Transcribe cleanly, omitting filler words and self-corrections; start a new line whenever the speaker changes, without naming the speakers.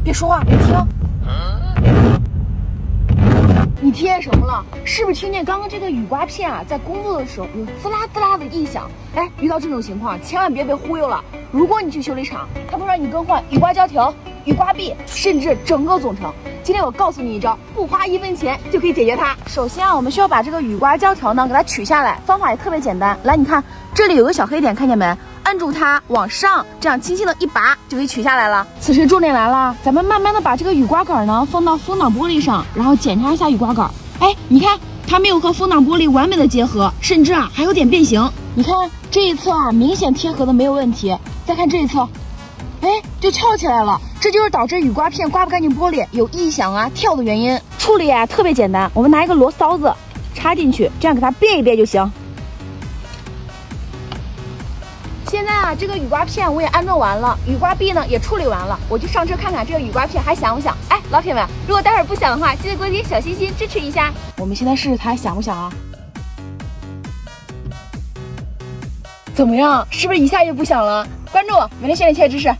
别说话，别听。你听见什么了？是不是听见刚刚这个雨刮片啊，在工作的时候有滋啦滋啦的异响？哎，遇到这种情况，千万别被忽悠了。如果你去修理厂，他会让你更换雨刮胶条、雨刮臂，甚至整个总成。今天我告诉你一招，不花1分钱就可以解决它。首先啊，我们需要把这个雨刮胶条呢给它取下来，方法也特别简单。来，你看这里有个小黑点，看见没？按住它往上，这样轻轻的一拔就可以取下来了。此时重点来了，咱们慢慢的把这个雨刮杆呢放到风挡玻璃上，然后检查一下雨刮杆。哎，你看它没有和风挡玻璃完美的结合，甚至啊还有点变形。你看这一侧啊明显贴合的没有问题，再看这一侧，哎就翘起来了，这就是导致雨刮片刮不干净玻璃有异响啊跳的原因。处理啊特别简单，我们拿一个螺丝子插进去，这样给它别一别就行。现在啊，这个雨刮片我也安装完了，雨刮臂呢也处理完了，我就上车看看这个雨刮片还响不响。哎，老铁们，如果待会儿不响的话，记得给我点小心心支持一下。我们现在试试它响不响啊？怎么样？是不是一下就不响了？关注我，每天学点切知识。